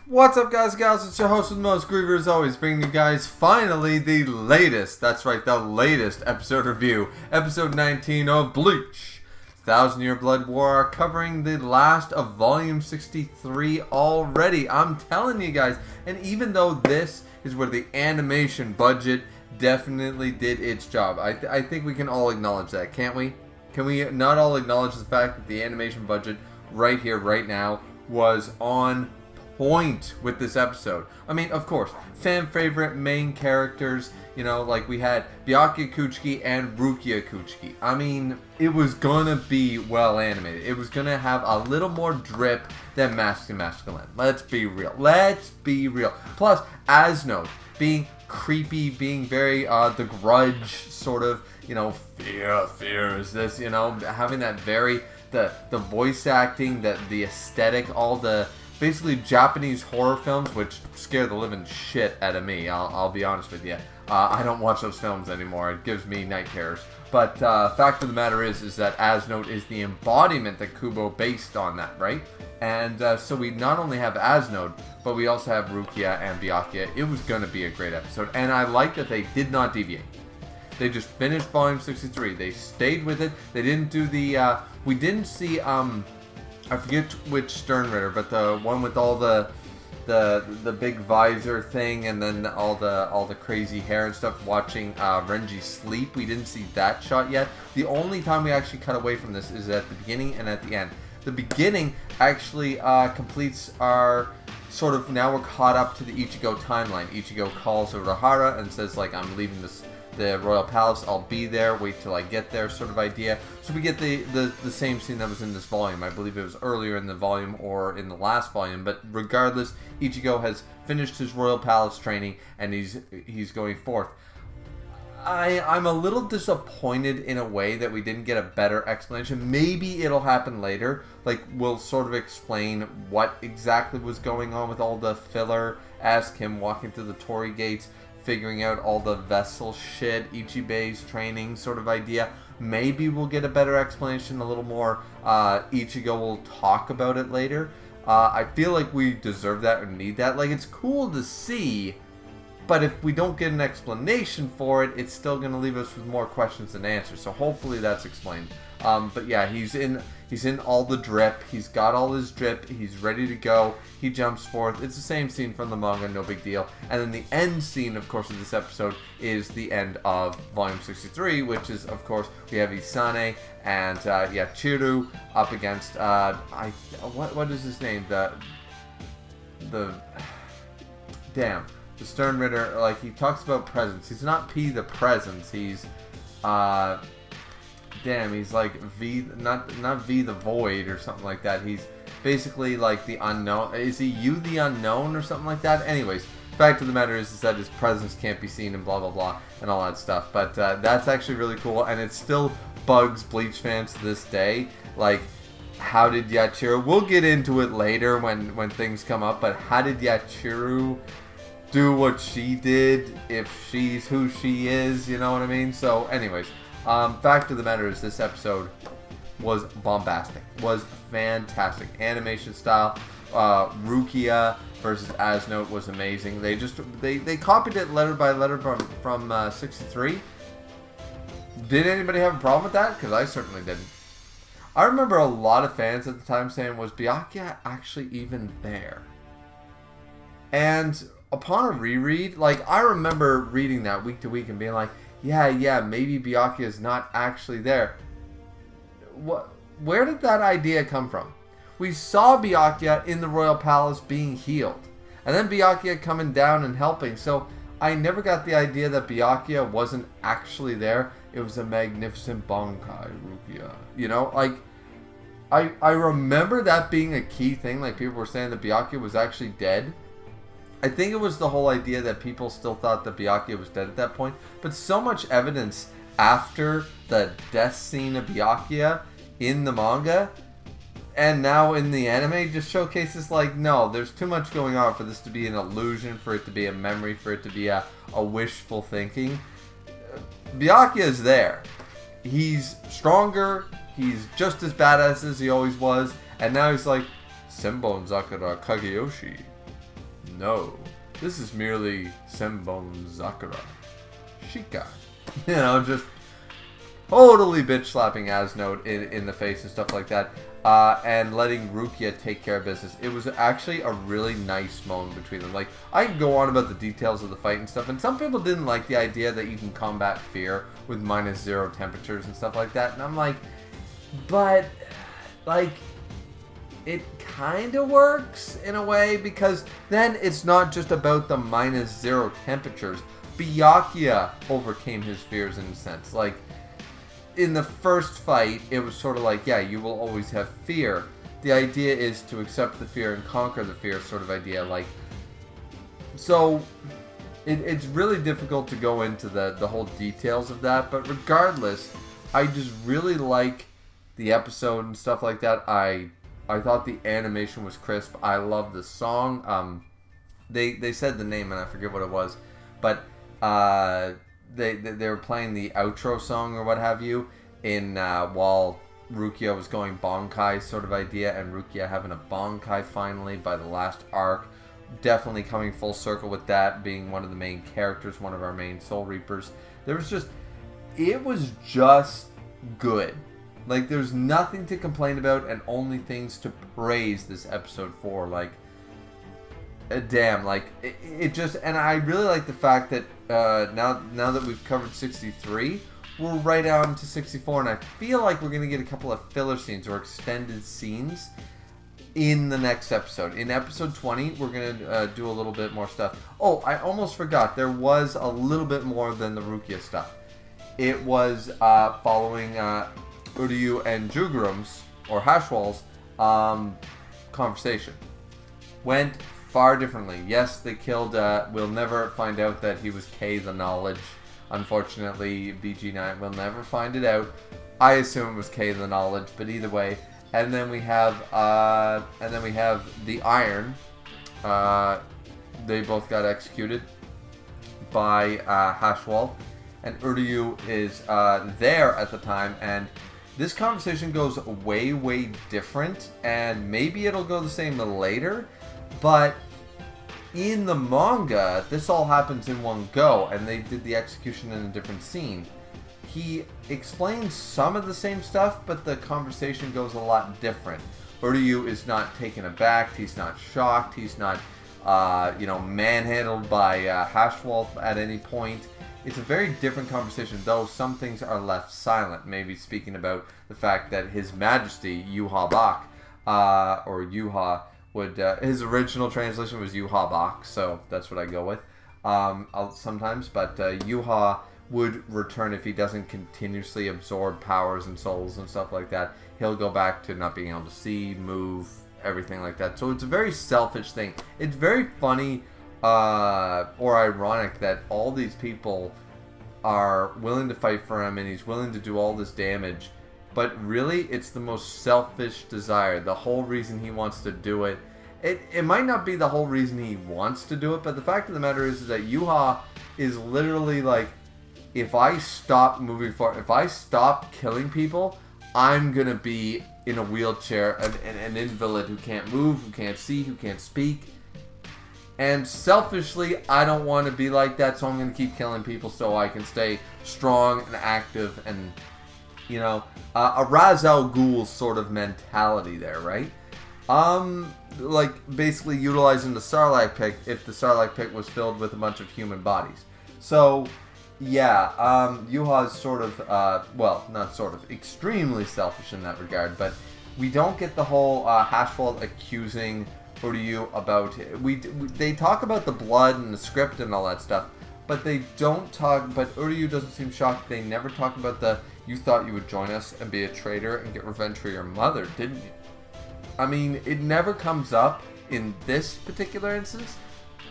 What's up, guys and gals? It's your host with the most, Griever, as always, bringing you guys finally the latest, that's right, the latest episode review, episode 19 of Bleach. 1,000-Year Blood War, covering the last of volume 63 already. I'm telling you guys, and even though this is where the animation budget definitely did its job, I think we can all acknowledge that, can't we? Can we not all acknowledge the fact that the animation budget right here, right now, was on point with this episode? I mean, of course, fan favorite main characters, you know, like we had Byakuya Kuchiki and Rukia Kuchiki. I mean, it was gonna be well animated. It was gonna have a little more drip than Masculine. Let's be real. Let's be real. Plus, Asnode being creepy, being very the Grudge sort of, you know, fear is this, you know, having that very the voice acting, the aesthetic, all the basically Japanese horror films, which scare the living shit out of me. I'll be honest with you. I don't watch those films anymore. It gives me night terrors. But fact of the matter is that Asnode is the embodiment that Kubo based on that, right? And so we not only have Asnode, but we also have Rukia and Byakuya. It was going to be a great episode, and I like that they did not deviate. They just finished volume 63. They stayed with it. They didn't do the we didn't see I forget which Sternritter, but the one with all the big visor thing, and then all the crazy hair and stuff, watching Renji sleep. We didn't see that shot yet. The only time we actually cut away from this is at the beginning and at the end. The beginning actually completes our sort of, now we're caught up to the Ichigo timeline. Ichigo calls Urahara and says, like, I'm leaving the Royal Palace, I'll be there, wait till I get there, sort of idea. So we get the same scene that was in this volume. I believe it was earlier in the volume or in the last volume, but regardless, Ichigo has finished his Royal Palace training and he's going forth. I'm a little disappointed in a way that we didn't get a better explanation. Maybe it'll happen later, like we'll sort of explain what exactly was going on with all the filler, ask him walking through the Torii gates, figuring out all the vessel shit, Ichibe's training sort of idea. Maybe we'll get a better explanation, a little more. Ichigo will talk about it later. I feel like we deserve that or need that. Like, it's cool to see, but if we don't get an explanation for it, it's still going to leave us with more questions than answers. So hopefully that's explained. But yeah, he's in all the drip. He's got all his drip. He's ready to go. He jumps forth. It's the same scene from the manga, no big deal. And then the end scene, of course, of this episode is the end of volume 63, which is, of course, we have Isane and yeah, Chiru up against what is his name? The Sternritter. Like, he talks about presence. He's not P the presence. He's he's like V, not V the void or something like that. He's basically like the unknown. Is he you the unknown or something like that? Anyways, fact of the matter is that his presence can't be seen and blah blah blah and all that stuff. But that's actually really cool, and it still bugs Bleach fans to this day. Like, how did Yachiru? We'll get into it later when things come up. But how did Yachiru do what she did if she's who she is? You know what I mean? So, anyways. Fact of the matter is, this episode was bombastic, was fantastic. Animation style, Rukia versus Asnode was amazing. They copied it letter by letter from 63. Did anybody have a problem with that? Because I certainly didn't. I remember a lot of fans at the time saying, was Byakuya actually even there? And upon a reread, like, I remember reading that week to week and being like, yeah, maybe Byakuya is not actually there. Where did that idea come from? We saw Byakuya in the Royal Palace being healed, and then Byakuya coming down and helping. So I never got the idea that Byakuya wasn't actually there. It was a magnificent Bankai, Rukia. You know, like, I remember that being a key thing. Like, people were saying that Byakuya was actually dead. I think it was the whole idea that people still thought that Byakuya was dead at that point. But so much evidence after the death scene of Byakuya in the manga and now in the anime just showcases, like, no, there's too much going on for this to be an illusion, for it to be a memory, for it to be a wishful thinking. Byakuya is there. He's stronger. He's just as badass as he always was. And now he's like, Senbon Zakura Kageyoshi. No, this is merely Senbon Zakura. Shika. You know, just totally bitch slapping Asnote in the face and stuff like that. And letting Rukia take care of business. It was actually a really nice moment between them. Like, I can go on about the details of the fight and stuff, and some people didn't like the idea that you can combat fear with -0 temperatures and stuff like that. And I'm like, but, like, it kind of works in a way, because then it's not just about the -0 temperatures. Byakuya overcame his fears in a sense. Like, in the first fight, it was sort of like, yeah, you will always have fear. The idea is to accept the fear and conquer the fear sort of idea. Like, so it's really difficult to go into the whole details of that, but regardless, I just really like the episode and stuff like that. I thought the animation was crisp. I love the song. They said the name and I forget what it was, but they were playing the outro song or what have you in while Rukia was going BANKAI sort of idea, and Rukia having a BANKAI finally by the last arc. Definitely coming full circle with that, being one of the main characters, one of our main Soul Reapers. It was just good. Like, there's nothing to complain about and only things to praise this episode for. Like, damn, like, it just, and I really like the fact that now that we've covered 63, we're right on to 64, and I feel like we're going to get a couple of filler scenes or extended scenes in the next episode. In episode 20, we're going to do a little bit more stuff. Oh, I almost forgot, there was a little bit more than the Rukia stuff. It was following Uryu and Jugurum's, or Hashwall's, conversation. Went far differently. Yes, they killed, we'll never find out that he was K the Knowledge. Unfortunately, BG9 will never find it out. I assume it was K the Knowledge, but either way. And then we have the Iron. They both got executed by Hashwall. And Uryu is there at the time, and this conversation goes way, way different, and maybe it'll go the same later, but in the manga, this all happens in one go, and they did the execution in a different scene. He explains some of the same stuff, but the conversation goes a lot different. Uryu is not taken aback, he's not shocked, he's not, manhandled by Hashwall at any point. It's a very different conversation, though some things are left silent. Maybe speaking about the fact that His Majesty, Yuha Bak, or Yuha, would, his original translation was Yuha Bak, so that's what I go with sometimes. But Yuha would return if he doesn't continuously absorb powers and souls and stuff like that. He'll go back to not being able to see, move, everything like that. So it's a very selfish thing. It's very funny or ironic that all these people are willing to fight for him and he's willing to do all this damage, but really it's the most selfish desire. The whole reason he wants to do it, it might not be the whole reason he wants to do it, but the fact of the matter is that Yuha is literally like, if I stop moving forward, if I stop killing people, I'm gonna be in a wheelchair, an invalid who can't move, who can't see, who can't speak. And selfishly, I don't want to be like that, so I'm going to keep killing people so I can stay strong and active and, a Ra's al Ghul sort of mentality there, right? Like, basically utilizing the Sarlacc pit if the Sarlacc pit was filled with a bunch of human bodies. So, yeah, Yuha's sort of, not sort of, extremely selfish in that regard, but we don't get the whole Hashwall accusing Uryu about it. They talk about the blood and the script and all that stuff, but they don't talk, but Uryu doesn't seem shocked. They never talk about you thought you would join us and be a traitor and get revenge for your mother, didn't you? I mean, it never comes up in this particular instance,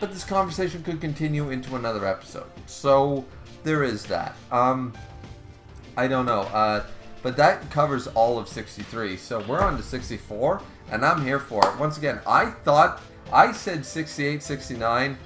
but this conversation could continue into another episode. So there is that. I don't know. But that covers all of 63. So we're on to 64, and I'm here for it. Once again, I said 68, 69.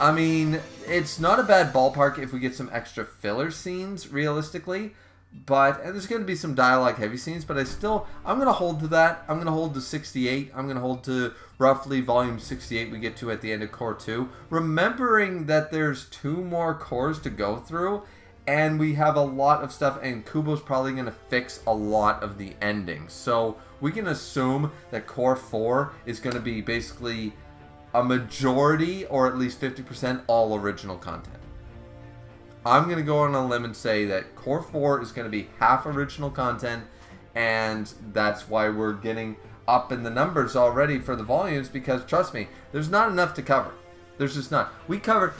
I mean, it's not a bad ballpark if we get some extra filler scenes, realistically. And there's going to be some dialogue heavy scenes, but I'm going to hold to that. I'm going to hold to 68. I'm going to hold to roughly volume 68 we get to at the end of Core 2. Remembering that there's 2 more cores to go through, and we have a lot of stuff, and Kubo's probably going to fix a lot of the endings. So we can assume that Core 4 is going to be basically a majority, or at least 50%, all original content. I'm going to go on a limb and say that Core 4 is going to be half original content, and that's why we're getting up in the numbers already for the volumes, because trust me, there's not enough to cover. There's just not.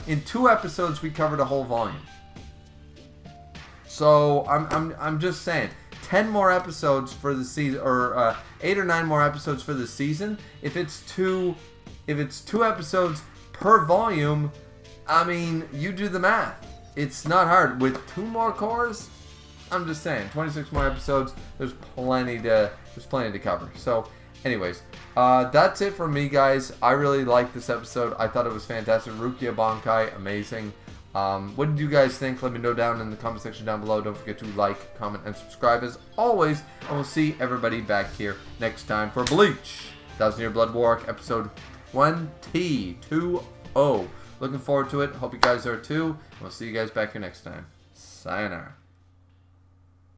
In 2 episodes, we covered a whole volume. So I'm just saying, 10 more episodes for the season, or 8 or 9 more episodes for the season. If it's two episodes per volume, I mean, you do the math. It's not hard. With 2 more cores, I'm just saying, 26 more episodes, there's plenty to cover. So, anyways, that's it from me, guys. I really liked this episode. I thought it was fantastic. Rukia BANKAI, amazing. What did you guys think? Let me know down in the comment section down below. Don't forget to like, comment, and subscribe as always. And we'll see everybody back here next time for Bleach, 1000-Year Blood War Arc, episode 20. Looking forward to it. Hope you guys are too. We'll see you guys back here next time. Sayonara.